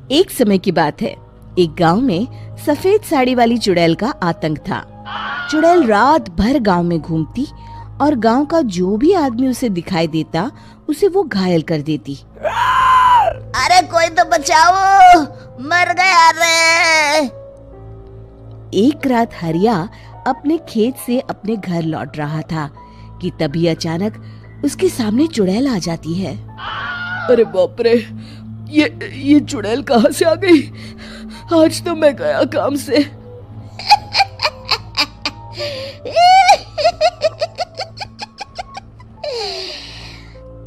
एक समय की बात है। एक गांव में सफेद साड़ी वाली चुड़ैल का आतंक था। चुड़ैल रात भर गांव में घूमती और गांव का जो भी आदमी उसे दिखाई देता उसे वो घायल कर देती। अरे कोई तो बचाओ, मर गया रे। एक रात हरिया अपने खेत से अपने घर लौट रहा था कि तभी अचानक उसके सामने चुड़ैल आ जाती है। अरे बाप रे, ये चुड़ैल कहाँ से आ गई? आज तो मैं गया काम से।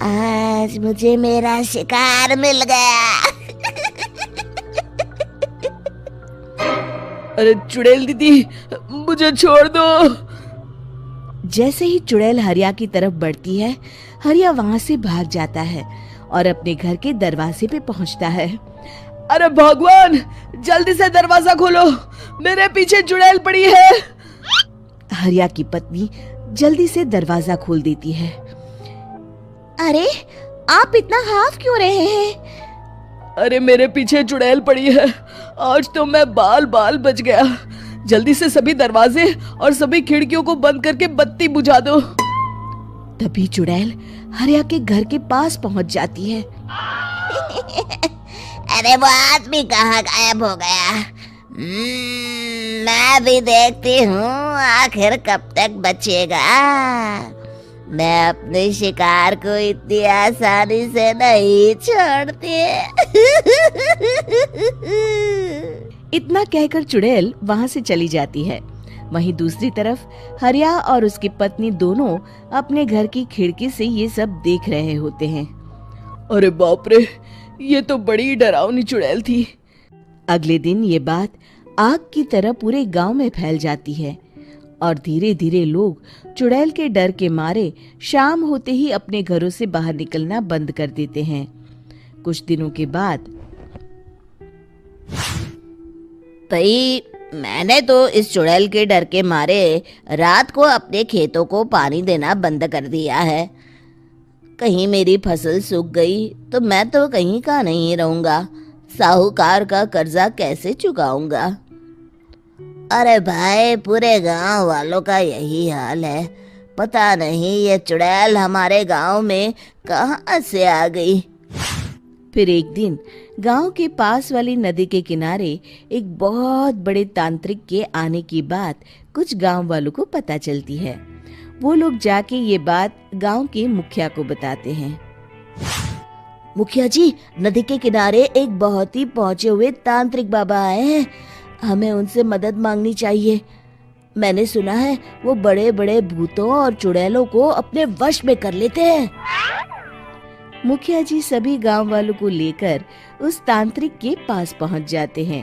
आज मुझे मेरा शिकार मिल गया। अरे चुड़ैल दीदी, मुझे छोड़ दो। जैसे ही चुड़ैल हरिया की तरफ बढ़ती है, हरिया वहाँ से भाग जाता है और अपने घर के दरवाजे पे पहुँचता है। अरे भगवान, जल्दी से दरवाजा खोलो, मेरे पीछे चुड़ैल पड़ी है। हरिया की पत्नी जल्दी से दरवाजा खोल देती है। अरे आप इतना हाफ क्यों रहे हैं? अरे मेरे पीछे चुड़ैल पड़ी है, आज तो मैं बाल बाल बच गया। जल्दी से सभी दरवाजे और सभी खिड़कियों को बंद करके बत्ती बुझा दो। तभी चुड़ैल हरिया के घर के पास पहुंच जाती है। अरे वो आदमी कहाँ गायब हो गया? मैं भी देखती हूँ आखिर कब तक बचेगा। मैं अपने शिकार को इतनी आसानी से नहीं छोड़ती। इतना कहकर चुड़ैल वहाँ से चली जाती है। वहीं दूसरी तरफ हरिया और उसकी पत्नी दोनों अपने घर की खिड़की से ये सब देख रहे होते हैं। अरे बाप रे, ये तो बड़ी डरावनी चुड़ैल थी। अगले दिन ये बात आग की तरह पूरे गांव में फैल जाती है और धीरे धीरे लोग चुड़ैल के डर के मारे शाम होते ही अपने घरों से बाहर निकलना बंद कर देते हैं। कुछ दिनों के बाद भाई, मैंने तो इस चुड़ैल के डर के मारे रात को अपने खेतों को पानी देना बंद कर दिया है। कहीं मेरी फसल सूख गई तो मैं तो कहीं का नहीं रहूंगा। साहूकार का कर्जा कैसे चुकाऊंगा? अरे भाई, पूरे गांव वालों का यही हाल है। पता नहीं ये चुड़ैल हमारे गांव में कहां से आ गई। फिर एक दिन गांव के पास वाली नदी के किनारे एक बहुत बड़े तांत्रिक के आने की बात कुछ गांव वालों को पता चलती है। वो लोग जाके ये बात गांव के मुखिया को बताते हैं। मुखिया जी, नदी के किनारे एक बहुत ही पहुंचे हुए तांत्रिक बाबा आए हैं। हमें उनसे मदद मांगनी चाहिए। मैंने सुना है वो बड़े बड़े भूतों और चुड़ैलों को अपने वश में कर लेते हैं। मुखिया जी सभी गांव वालों को लेकर उस तांत्रिक के पास पहुंच जाते हैं।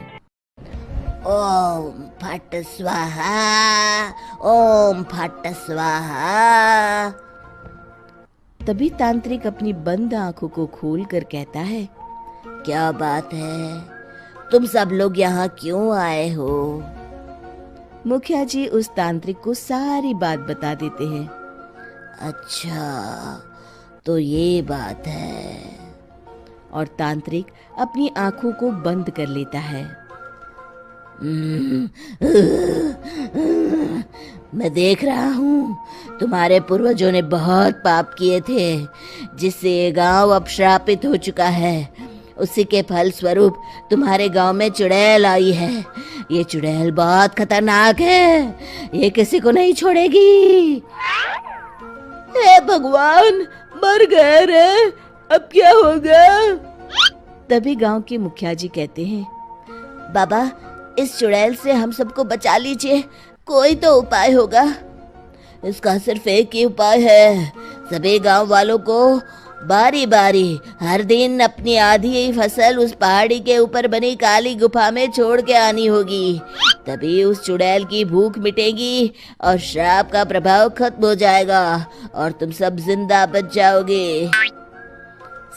ओम फट स्वाहा, ओम फट स्वाहा। तभी तांत्रिक अपनी बंद आंखों को खोलकर कहता है, क्या बात है? तुम सब लोग यहाँ क्यों आए हो? मुखिया जी उस तांत्रिक को सारी बात बता देते हैं। अच्छा, तो ये बात है। और तांत्रिक अपनी आंखों को बंद कर लेता है। मैं देख रहा हूँ तुम्हारे पूर्वजों ने बहुत पाप किए थे, जिससे ये गांव अब श्रापित हो चुका है। उसी के फल स्वरूप तुम्हारे गांव में चुड़ैल आई है। ये चुड़ैल बहुत खतरनाक है, ये किसी को नहीं छोड़ेगी। हे भगवान, मर गए रे, अब क्या होगा? तभी गांव के मुखिया जी कहते हैं, बाबा, इस चुड़ैल से हम सबको बचा लीजिए। कोई तो उपाय होगा। इसका सिर्फ एक ही उपाय है। सभी गांव वालों को बारी बारी हर दिन अपनी आधी फसल उस पहाड़ी के ऊपर बनी काली गुफा में छोड़ के आनी होगी। तभी उस चुड़ैल की भूख मिटेगी और श्राप का प्रभाव खत्म हो जाएगा और तुम सब जिंदा बच जाओगे।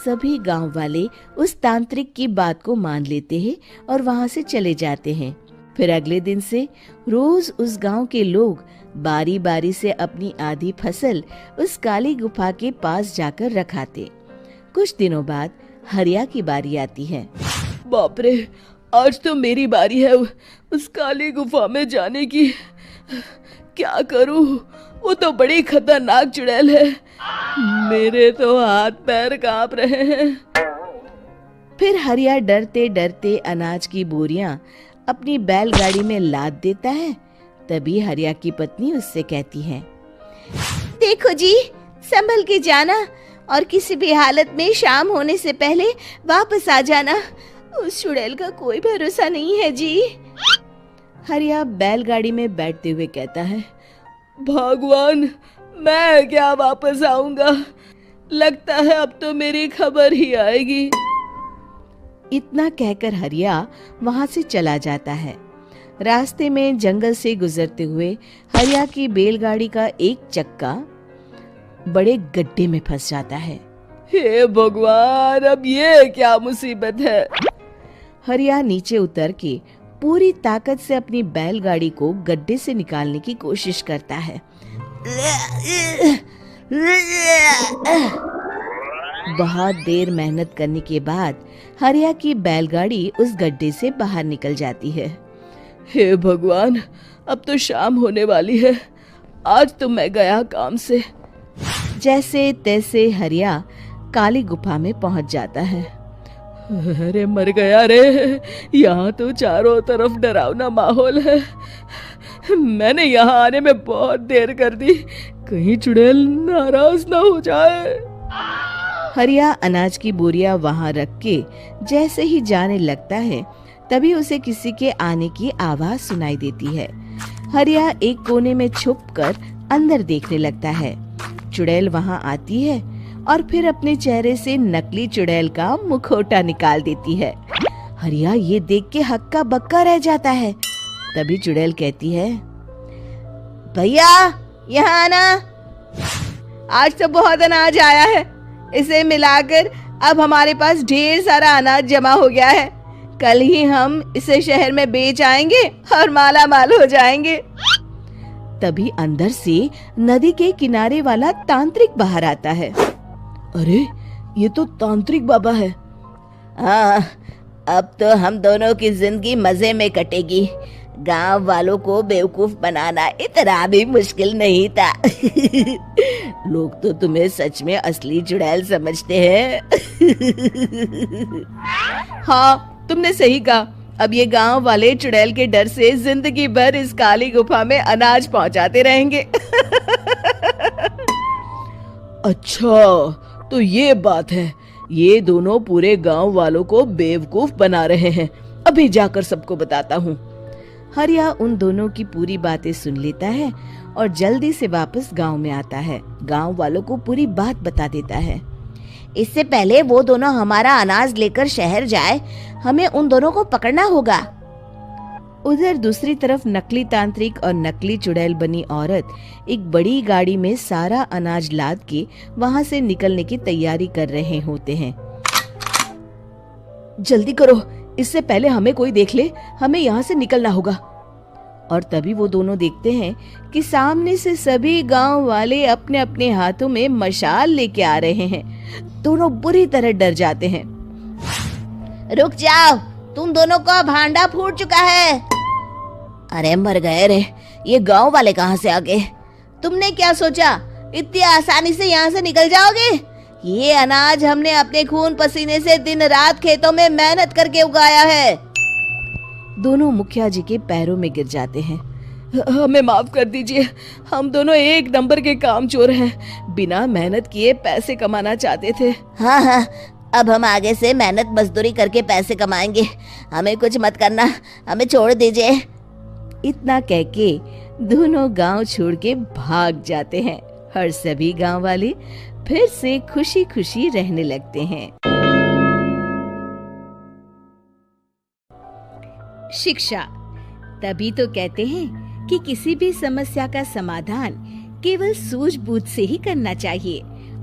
सभी गांव वाले उस तांत्रिक की बात को मान लेते हैं और वहां से चले जाते हैं। फिर अगले दिन से रोज उस गांव के लोग बारी बारी से अपनी आधी फसल उस काली गुफा के पास जाकर रखाते। कुछ दिनों बाद हरिया की बारी आती है। बाप रे, आज तो मेरी बारी है उस काली गुफा में जाने की। क्या करूं, वो तो बड़ी खतरनाक चुड़ैल है। मेरे तो हाथ पैर कांप रहे हैं। फिर हरिया डरते डरते अनाज की बोरियां अपनी बैलगाड़ी में लाद देता है। तभी हरिया की पत्नी उससे कहती है, देखो जी, संभल के जाना और किसी भी हालत में शाम होने से पहले वापस आ जाना। उस चुड़ैल का कोई भरोसा नहीं है जी। हरिया बैलगाड़ी में बैठते हुए कहता है, भगवान, मैं क्या वापस आऊंगा? लगता है अब तो मेरी खबर ही आएगी। इतना कहकर हरिया वहां से चला जाता है। रास्ते में जंगल से गुजरते हुए हरिया की बैलगाड़ी का एक चक्का बड़े गड्ढे में फंस जाता है। हे भगवान, अब ये क्या मुसीबत है? हरिया नीचे उतर के पूरी ताकत से अपनी बैलगाड़ी को गड्ढे से निकालने की कोशिश करता है। बहुत देर मेहनत करने के बाद हरिया की बैलगाड़ी उस गड्ढे से बाहर निकल जाती है। हे भगवान, अब तो शाम होने वाली है। आज तो मैं गया काम से। जैसे तैसे हरिया काली गुफा में पहुंच जाता है। अरे मर गया रे, यहाँ तो चारों तरफ डरावना माहौल है। मैंने यहाँ आने में बहुत देर कर दी, कहीं चुड़ैल नाराज ना हो जाए। हरिया अनाज की बोरियां वहां रख के जैसे ही जाने लगता है, तभी उसे किसी के आने की आवाज सुनाई देती है। हरिया एक कोने में छुपकर अंदर देखने लगता है। चुड़ैल वहां आती है और फिर अपने चेहरे से नकली चुड़ैल का मुखौटा निकाल देती है। हरिया ये देख के हक्का बक्का रह जाता है। तभी चुड़ैल कहती है, भैया यहाँ आना, आज तो बहुत अनाज आया है। इसे मिलाकर अब हमारे पास ढेर सारा अनाज जमा हो गया है। कल ही हम इसे शहर में बेच आएंगे और माला माल हो जाएंगे। तभी अंदर से नदी के किनारे वाला तांत्रिक बाहर आता है। अरे, ये तो तांत्रिक बाबा है। हाँ, अब तो हम दोनों की जिंदगी मजे में कटेगी। गांव वालों को बेवकूफ बनाना इतना भी मुश्किल नहीं था। लोग तो तुम्हें सच में असली चुड़ैल समझते हैं। हाँ, तुमने सही कहा। अब ये गांव वाले चुड़ैल के डर से जिंदगी भर इस काली गुफा में अनाज पहुंचाते रहेंगे। अच्छा, तो ये बात है। ये दोनों पूरे गांव वालों को बेवकूफ बना रहे हैं। अभी जाकर सबको बताता हूँ। हरिया उन दोनों की पूरी बातें सुन लेता है और जल्दी से वापस गांव में आता है। गांव वालों को पूरी बात बता देता है। इससे पहले वो दोनों हमारा अनाज लेकर शहर जाए, हमें उन दोनों को पकड़ना होगा। उधर दूसरी तरफ नकली तांत्रिक और नकली चुड़ैल बनी औरत एक बड़ी गाड़ी में सारा अनाज लाद के वहां से निकलने की तैयारी कर रहे होते हैं। जल्दी करो, इससे पहले हमें कोई देख ले। हमें यहाँ से निकलना होगा। और तभी वो दोनों देखते हैं कि सामने से सभी गांव वाले अपने अपने हाथों में मशाल लेके आ रहे हैं। दोनों बुरी तरह डर जाते हैं। रुक जाओ, तुम दोनों का भांडा फूट चुका है। अरे मर गए रे, ये गांव वाले कहाँ से आ गए? तुमने क्या सोचा इतनी आसानी से यहाँ से निकल जाओगे? ये अनाज हमने अपने खून पसीने से दिन रात खेतों में मेहनत करके उगाया है। दोनों मुखिया जी के पैरों में गिर जाते हैं। हमें माफ कर दीजिए, हम दोनों एक नंबर के कामचोर हैं। बिना मेहनत किए पैसे कमाना चाहते थे। हाँ हाँ, अब हम आगे से मेहनत मजदूरी करके पैसे कमाएंगे। हमें कुछ मत करना, हमें छोड़ दीजिए। इतना कह के दोनों गांव छोड़ के भाग जाते हैं और सभी गांव वाले फिर से खुशी खुशी रहने लगते हैं। शिक्षा, तभी तो कहते हैं कि किसी भी समस्या का समाधान केवल सूझबूझ से ही करना चाहिए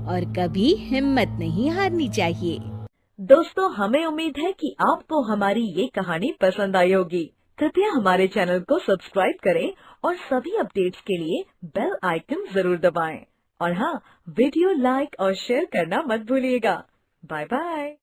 और कभी हिम्मत नहीं हारनी चाहिए। दोस्तों, हमें उम्मीद है कि आपको हमारी ये कहानी पसंद आई होगी। कृपया हमारे चैनल को सब्सक्राइब करें और सभी अपडेट्स के लिए बेल आइकन जरूर दबाएं। और हाँ, वीडियो लाइक और शेयर करना मत भूलिएगा। Bye bye.